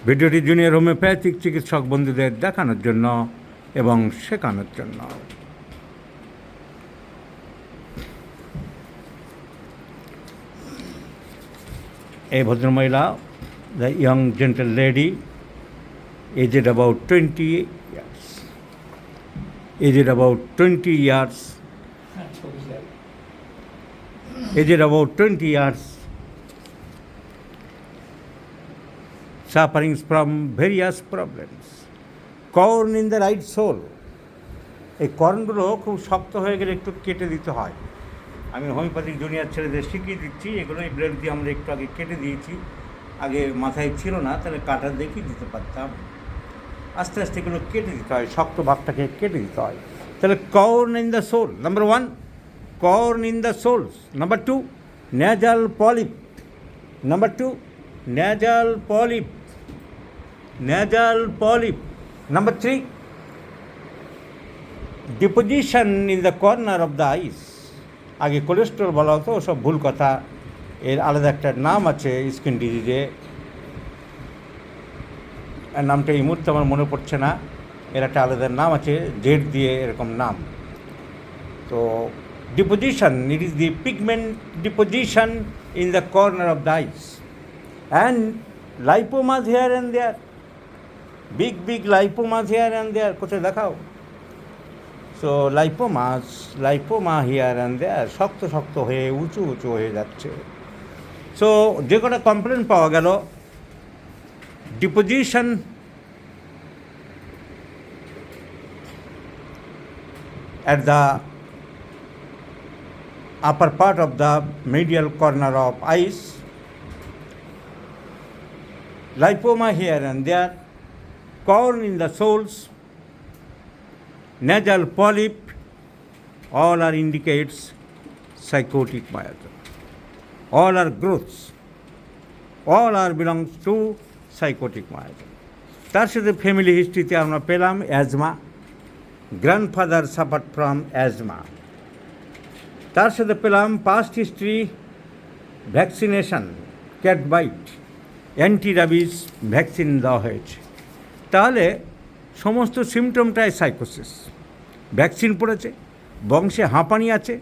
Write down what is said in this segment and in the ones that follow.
ভিডিওটি junior homeopathic চিকিৎসক বন্ধুদের দেখানোর জন্য এবং শেখানোর জন্য। এই ভদ্রমহিলা, the young gentle lady, aged about 20 years. Aged about 20 years. Aged about 20 years. Suffering from various problems. Corn in the right soul. এই কর্নগুলো খুব শক্ত হয়ে গেলে একটু কেটে দিতে হয়। আমি হোমিওপ্যাথিক জুনিয়র ছেলেদের শিখিয়ে দিচ্ছি। এগুলো এই ব্লেড দিয়ে আমরা একটু আগে কেটে দিয়েছি। আগে মাথায় ছিল না, তাহলে কাটার দেখিয়ে দিতে পারতাম। আস্তে আস্তে এগুলো কেটে দিতে হয়, শক্ত ভাগটাকে কেটে দিতে হয়। তাহলে corn in the sole, number 1, corn in the soles. Number 2, nasal polyp. Number 2, nasal polyp. nasal polyp. Number 3, deposition in the corner of the eyes. আগে কোলেস্ট্রল বলা হতো, ওসব ভুল কথা। এর আলাদা একটা নাম আছে স্কিন ডিজিজে, নামটা এই মুহূর্তে আমার মনে পড়ছে না। এর একটা আলাদা নাম আছে, জেড দিয়ে এরকম নাম। তো deposition, it is the pigment deposition in the corner of the eyes and lipomas here and there, big big lipomas here and there. কোথায় দেখাও? So lipoma here and there, শক্ত শক্ত হয়ে উঁচু উঁচু হয়ে যাচ্ছে। সো যে কটা কমপ্লেন পাওয়া গেল, deposition at the upper part of the medial corner of eyes, lipoma here and there, corn in the soles, nasal polyp, all are indicates psychotic myasthenia. All are growths. All are belongs to sycotic miasm. তার সাথে family হিস্ট্রিতে আমরা পেলাম asthma, grandfather suffered from asthma. তার সাথে পেলাম past history, vaccination, cat bite, anti rabies vaccine দেওয়া হয়েছে। তাহলে সমস্ত সিমটমটাই সাইকোসিস। ভ্যাকসিন পড়েছে, বংশে হাঁপানি আছে,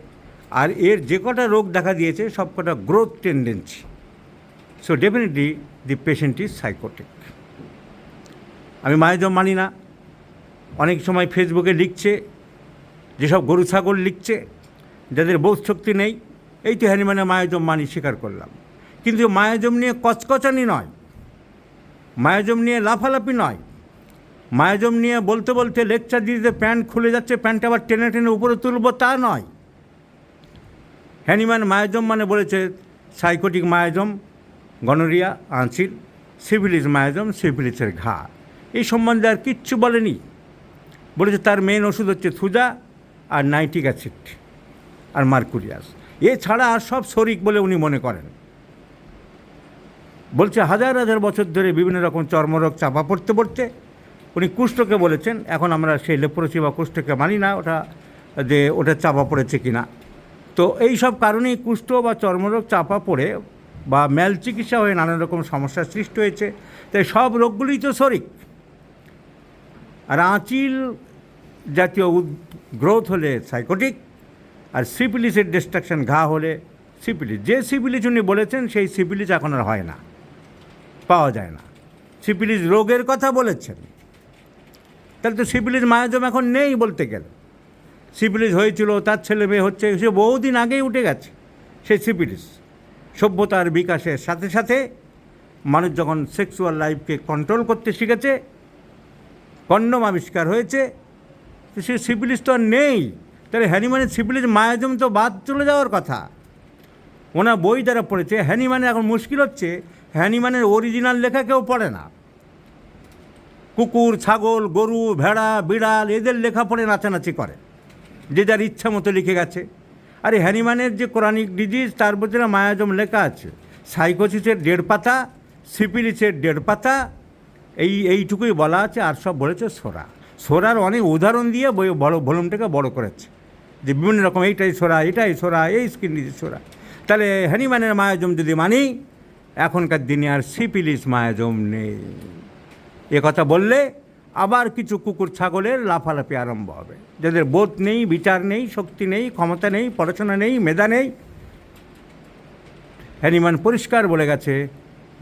আর এর যে কটা রোগ দেখা দিয়েছে সব কটা growth tendency. So definitely the patient is psychotic. আমি মায়োজম মানি না। অনেক সময় ফেসবুকে লিখছে, যেসব গরু ছাগল লিখছে, যাদের বোধ শক্তি নেই, এই তো হ্যানিম্যানে মায়োজম মানি, স্বীকার করলাম। কিন্তু মায়োজম নিয়ে কচকচানি নয়, মায়োজম নিয়ে লাফালাফি নয়, মায়োজম নিয়ে বলতে বলতে লেকচার দিতে প্যান্ট খুলে যাচ্ছে, প্যান্ট আবার টেনে টেনে উপরে তুলব, তা নয়। হ্যানিম্যান মায়োজম মানে বলেছে সাইকোটিক মায়োজম, গনোরিয়া, আঁচিল, সিফিলিস মায়োজম, সিফিলিসের ঘা। এই সম্বন্ধে আর কিচ্ছু বলেনি। বলেছে তার মেন ওষুধ হচ্ছে থুজা আর নাইট্রিক অ্যাসিড আর মার্কুরিয়াস, এছাড়া আর সব শরিক বলে উনি মনে করেন। বলছে হাজার হাজার বছর ধরে বিভিন্ন রকম চর্মরোগ চাপা পড়তে পড়তে উনি কুষ্ঠকে বলেছেন। এখন আমরা সেই লেপ্রোসি বা কুষ্ঠকে মানি না, ওটা চাপা পড়েছে কি না। তো এই সব কারণেই কুষ্ঠ বা চর্মরোগ চাপা পড়ে বা ম্যাল চিকিৎসা হয়ে নানা রকম সমস্যার সৃষ্টি হয়েছে। তাই সব রোগগুলিই তো শরিক। আর আঁচিল জাতীয় গ্রোথ হলে সাইকোটিক, আর সিফিলিসের ডিস্ট্রাকশন ঘা হলে সিফিলিস। যে সিফিলিস উনি বলেছেন সেই সিফিলিস এখন আর হয় না, পাওয়া যায় না। সিফিলিস রোগের কথা বলেছেন, তাহলে তো সিফিলিস মায়োজম এখন নেই বলতে গেলে। সিফিলিস হয়েছিল, তার ছেলে মেয়ে হচ্ছে, সে বহুদিন আগেই উঠে গেছে সেই সিফিলিস। সভ্যতার বিকাশের সাথে সাথে মানুষ যখন সেক্সুয়াল লাইফকে কন্ট্রোল করতে শিখেছে, কন্ডম আবিষ্কার হয়েছে, তো সে সিফিলিস তো আর নেই। তাহলে হ্যানিম্যানের সিফিলিস মায়োজম তো বাদ চলে যাওয়ার কথা। ওনার বই যারা পড়েছে, হ্যানিম্যানের এখন মুশকিল হচ্ছে হ্যানিম্যানের অরিজিনাল লেখা কেউ পড়ে না। কুকুর, ছাগল, গরু, ভেড়া, বিড়াল এদের লেখা পড়ে নাচানাচি করে, যে যার ইচ্ছা মতো লিখে গেছে। আর এই হ্যানিম্যানের যে কোরানিক ডিজিজ, তার ভিতরে মায়োজম লেখা আছে। সাইকোসিসের 1.5 পাতা, সিফিলিসের 1.5 পাতা, এইটুকুই বলা আছে। আর সব বলেছে সোরার অনেক উদাহরণ দিয়ে বই বড় ভলিউমটাকে বড় করেছে, যে বিভিন্ন রকম এইটাই সোরা, এই স্কিন ডিজিজ সোরা। তাহলে হ্যানিম্যানের মায়োজম যদি মানি, এখনকার দিনে আর সিফিলিস মায়োজম নেই। এ কথা বললে আবার কিছু কুকুর ছাগলের লাফালাফি আরম্ভ হবে, যাদের বোধ নেই, বিচার নেই, শক্তি নেই, ক্ষমতা নেই, পড়াশোনা নেই, মেধা নেই। হ্যানিম্যান পরিষ্কার বলে গেছে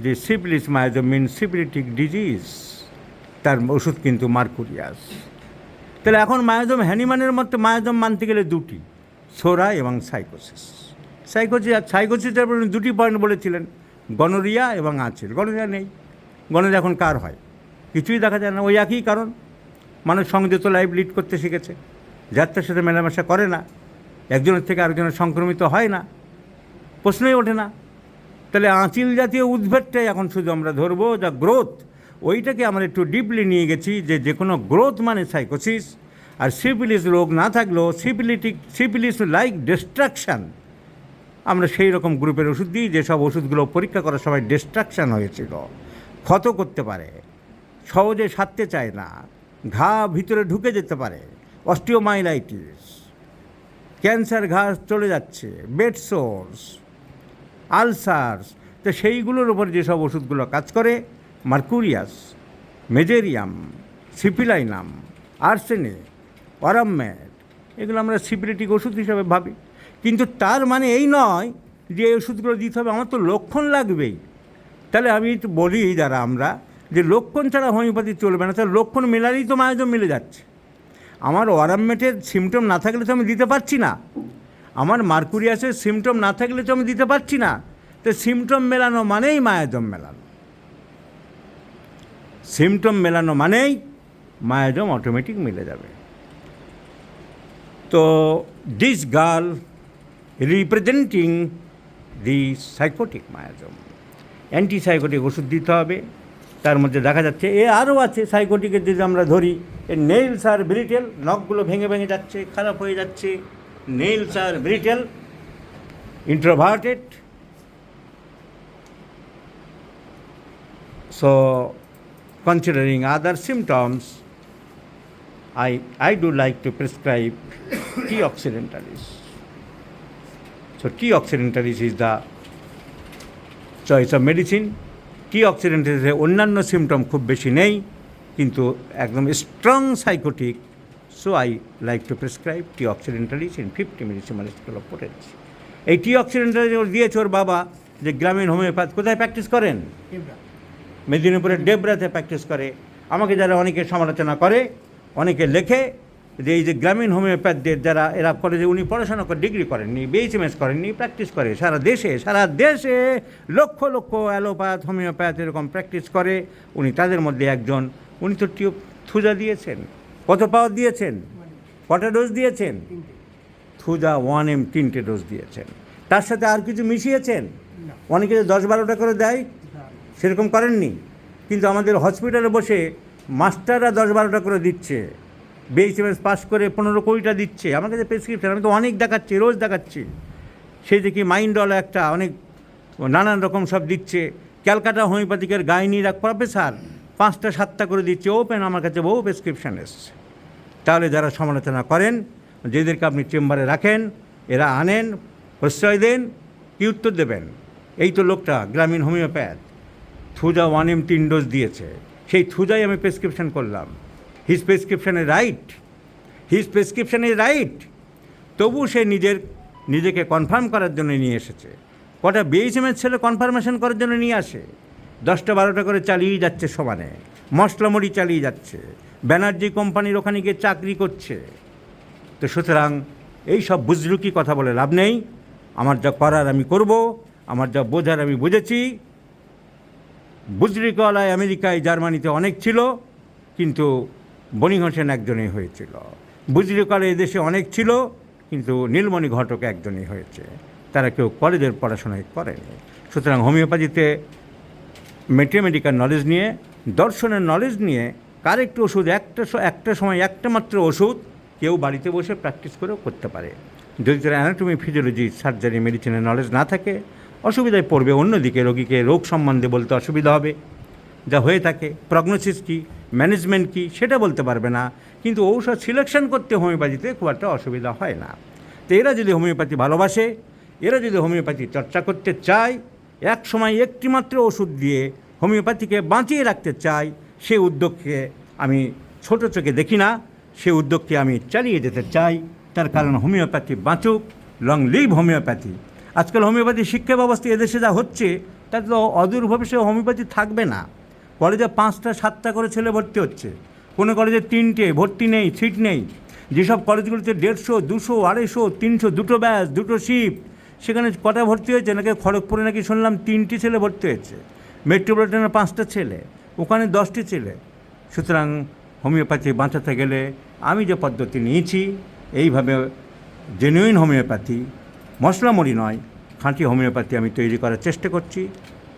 যে সিফিলিস মায়াজম মিন সিফিলিটিক ডিজিজ, তার ওষুধ কিন্তু মার্কুরিয়াস। তাহলে এখন মায়াজম, হ্যানিম্যানের মতো মায়াজম মানতে গেলে দুটি, সোরা এবং সাইকোসিস। সাইকোসিসের দুটি পয়েন্ট বলেছিলেন, গনোরিয়া এবং আঁচেল। গনোরিয়া নেই, গনোরিয়া এখন কার হয় কিছুই দেখা যায় না। ওই একই কারণ, মানুষ সংযত লাইফ লিড করতে শিখেছে, যাত্রার সাথে মেলামেশা করে না, একজনের থেকে আরেকজনের সংক্রমিত হয় না, প্রশ্নই ওঠে না। তাহলে আঁচিল জাতীয় উদ্ভিদটাই এখন শুধু আমরা ধরবো, যা গ্রোথ, ওইটাকে আমরা একটু ডিপলি নিয়ে গেছি যে কোনো গ্রোথ মানে সাইকোসিস। আর সিফিলিস রোগ না থাকলেও সিফিলিস লাইক ডিস্ট্রাকশান, আমরা সেই রকম গ্রুপের ওষুধ দিই যেসব ওষুধগুলো পরীক্ষা করার সময় ডিস্ট্রাকশান হয়েছিল, ক্ষত করতে পারে, সহজে সারতে চায় না, ঘা ভিতরে ঢুকে যেতে পারে, অস্টিওমাইলাইটিস, ক্যান্সার ঘা চলে যাচ্ছে, বেড সোর্স, আলসার্স। তো সেইগুলোর উপর যেসব ওষুধগুলো কাজ করে, মার্কুরিয়াস, মেজেরিয়াম, সিপিলাইনাম, আর্সেনিক, অরামমেট, এগুলো আমরা সিপিলিটিক ওষুধ হিসাবে ভাবি। কিন্তু তার মানে এই নয় যে এই ওষুধগুলো দিতে হবে, আমার তো লক্ষণ লাগবেই। তাহলে আমি একটু বলি যারা আমরা, যে লক্ষণ ছাড়া হোমিওপ্যাথি চলবে না। তাহলে লক্ষণ মেলালেই তো মায়াজম মিলে যাচ্ছে। আমার অরামমেটের সিমটম না থাকলে তো আমি দিতে পারছি না, আমার মার্কুরিয়াসের সিমটম না থাকলে তো আমি দিতে পারছি না। তো সিমটম মেলানো মানেই মায়াজম মেলানো, সিমটম মেলানো মানেই মায়াজম অটোমেটিক মিলে যাবে। তো this girl representing the psychotic miasm, antipsychotic ওষুধ দিতে হবে। তার মধ্যে দেখা যাচ্ছে আরও আছে সাইকোটিকের, যদি আমরা ধরি, নেইলস আর ব্রিটেল, নখগুলো ভেঙে ভেঙে যাচ্ছে, খারাপ হয়ে যাচ্ছে, nails R ব্রিটেল, introverted. So considering other symptoms, I do like to prescribe T. occidentalis. So T. occidentalis is the choice of medicine. T. occidentalis এর অন্যান্য সিমটম খুব বেশি নেই, কিন্তু একদম strong psychotic. So I like to prescribe T. occidentalis in 50 millisieverts scale of potency. এই T. occidentalis দিয়েছে ওর বাবা, যে গ্রামীণ হোমিওপ্যাথ। কোথায় প্র্যাকটিস করেন? মেদিনীপুরের ডেবরাতে প্র্যাকটিস করে। আমাকে যারা অনেকে সমালোচনা করে, অনেকে লেখে যে এই যে গ্রামীণ হোমিওপ্যাথদের যারা এরা করে, যে উনি পড়াশোনা করে ডিগ্রি করেননি, BHMS করেননি, প্র্যাকটিস করে সারা দেশে লক্ষ লক্ষ অ্যালোপ্যাথ, হোমিওপ্যাথ এরকম প্র্যাকটিস করে। উনি তাদের মধ্যে একজন। উনি তো থুজা দিয়েছেন। কত পাওয়ার দিয়েছেন? কটা ডোজ দিয়েছেন? থুজা 1M 3টে ডোজ দিয়েছেন। তার সাথে আর কিছু মিশিয়েছেন? অনেকে 10-12টা করে দেয়, সেরকম করেননি। কিন্তু আমাদের হসপিটালে বসে মাস্টাররা 10-12টা করে দিচ্ছে, BHMS পাস করে 15-20টা দিচ্ছে। আমার কাছে প্রেসক্রিপশন, আমি তো অনেক দেখাচ্ছি, রোজ দেখাচ্ছি। সেই দেখি মাইন্ডওয়ালা একটা অনেক নানান রকম সব দিচ্ছে। ক্যালকাটা হোমিওপ্যাথিকের গাইনির এক প্রফেসর 5টা-7টা করে দিচ্ছে ওপেন। আমার কাছে বহু প্রেসক্রিপশান এসছে। তাহলে যারা সমালোচনা করেন, যেদেরকে আপনি চেম্বারে রাখেন, এরা আনেন, প্রশ্রয় দেন, কী উত্তর দেবেন? এই তো লোকটা গ্রামীণ হোমিওপ্যাথ, থুজা 1M 3 ডোজ দিয়েছে, সেই থুজাই আমি প্রেসক্রিপশন করলাম। His prescription is right. তবু সে নিজেকে কনফার্ম করার জন্য নিয়ে এসেছে। কটা BHMS ছেলে কনফার্মেশন করার জন্য নিয়ে আসে, 10টা-12টা করে চালিয়েই যাচ্ছে সমানে, মশলামুড়ি চালিয়ে যাচ্ছে, ব্যানার্জি কোম্পানির ওখানে গিয়ে চাকরি করছে। তো সুতরাং এই সব বুজরুকি কথা বলে লাভ নেই। আমার যা করার আমি করব, আমার যা বোঝার আমি বুঝেছি। বুজরিকওয়ালায় আমেরিকায়, জার্মানিতে অনেক ছিল, কিন্তু বনি হোসেন একজনই হয়েছিল। বুজরিকওয়ালা এদেশে অনেক ছিল, কিন্তু নীলমণি ঘটক একজনই হয়েছে। তারা কেউ কলেজের পড়াশোনায় করেনি। সুতরাং হোমিওপ্যাথিতে ম্যাথমেটিক্যাল নলেজ নিয়ে, দর্শনের নলেজ নিয়ে, কারেক্ট ওষুধ একটা সময় একটা মাত্র ওষুধ কেউ বাড়িতে বসে প্র্যাকটিস করেও করতে পারে। যদি তার অ্যানাটমি, ফিজিওলজি, সার্জারি, মেডিসিনের নলেজ না থাকে, অসুবিধায় পড়বে। অন্যদিকে রোগীকে রোগ সম্বন্ধে বলতে অসুবিধা হবে, যা হয়ে থাকে। প্রগনোসিস কী, ম্যানেজমেন্ট কী, সেটা বলতে পারবে না। কিন্তু ঔষধ সিলেকশন করতে হোমিওপ্যাথিতে খুব একটা অসুবিধা হয় না। তো এরা যদি হোমিওপ্যাথি ভালোবাসে, এরা যদি হোমিওপ্যাথি চর্চা করতে চায়, এক সময় একটি মাত্র ওষুধ দিয়ে হোমিওপ্যাথিকে বাঁচিয়ে রাখতে চায়, সে উদ্যোগকে আমি ছোট চোখে দেখি না, সে উদ্যোগকে আমি চালিয়ে যেতে চাই। তার কারণ হোমিওপ্যাথি বাঁচুক, লং লিভ হোমিওপ্যাথি। আজকাল হোমিওপ্যাথি শিক্ষা ব্যবস্থা এদেশে যা হচ্ছে তাতে তো অদূর ভবিষ্যতে হোমিওপ্যাথি থাকবে না। কলেজে 5টা 7টা করে ছেলে ভর্তি হচ্ছে, কোনো কলেজে 3টে, ভর্তি নেই, সিট নেই। যেসব কলেজগুলোতে 150, 200, 250, 300, 2টো ব্যাচ, 2টো শিফট, সেখানে কটা ভর্তি হয়েছে? নাকি খড়গপুরে নাকি শুনলাম 3টি ছেলে ভর্তি হয়েছে, মেট্রোপলিটনে 5টা ছেলে, ওখানে 10টি ছেলে। সুতরাং হোমিওপ্যাথি বাঁচাতে গেলে আমি যে পদ্ধতি নিয়েছি, এইভাবে জেনুইন হোমিওপ্যাথি, মশলামুড়ি নয়, খাঁটি হোমিওপ্যাথি আমি তৈরি করার চেষ্টা করছি।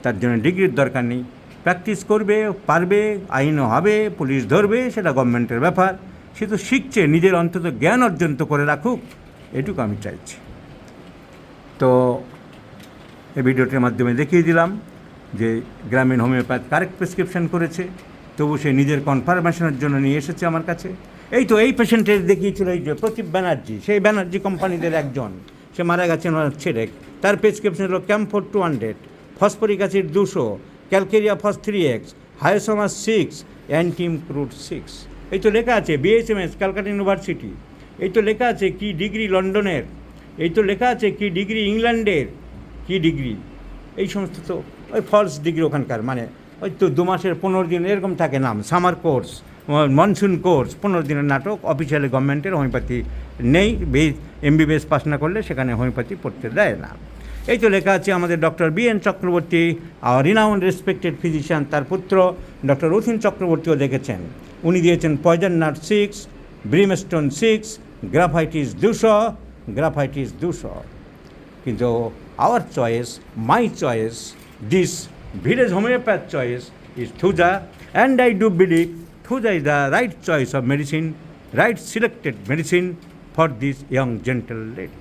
তার জন্য ডিগ্রির দরকার নেই, প্র্যাকটিস করবে, পারবে, আইনও হবে, পুলিশ ধরবে, সেটা গভর্নমেন্টের ব্যাপার। সে তো শিখছে, নিজের অন্তত জ্ঞান অর্জন তো করে রাখুক, এটুকু আমি চাইছি। তো এই ভিডিওটির মাধ্যমে দেখিয়ে দিলাম যে গ্রামীণ হোমিওপ্যাথ কারেক্ট প্রেসক্রিপশন করেছে, তবু সে নিজের কনফার্মেশনের জন্য নিয়ে এসেছে আমার কাছে। এই তো এই পেশেন্টের দেখিয়েছিল এই যে প্রদীপ ব্যানার্জি, সেই ব্যানার্জি কোম্পানিদের একজন, সে মারা গেছেন ওনার ছেলে। তার প্রেসক্রিপশন হলো ক্যাম্ফোর 200, ফসফরিক অ্যাসিড 200, ক্যালকেরিয়া ফস 3x, হায়োসোমাস 6, অ্যান্টিম ক্রুড 6। এই তো লেখা আছে BSMS ক্যালকাটা ইউনিভার্সিটি, এই তো লেখা আছে কি ডিগ্রি লন্ডনের, এই তো লেখা আছে কি ডিগ্রি ইংল্যান্ডের, কি ডিগ্রি। এই সমস্ত তো ওই ফলস ডিগ্রি ওখানকার, মানে ওই তো 2 মাসের 15 দিন এরকম থাকে নাম, সামার কোর্স, মনসুন কোর্স, 15 দিনের নাটক। অফিসিয়ালি গভর্নমেন্টের হোমিওপ্যাথি নেই, MBBS পাস না করলে সেখানে হোমিওপ্যাথি পড়তে দেয় না। এই তো লেখা আছে আমাদের doctor BN Chakraborty, renowned respected physician, তার পুত্র ডক্টর রথিন চক্রবর্তীও দেখেছেন। উনি দিয়েছেন পয়জন নাট 6, ব্রিমস্টোন 6, গ্রাফাইটিস 200। কিন্তু hour choice, my choice, this village homeopath choice is Thuja, and I do believe Thuja is the right choice of medicine, right selected medicine for this young gentle lady.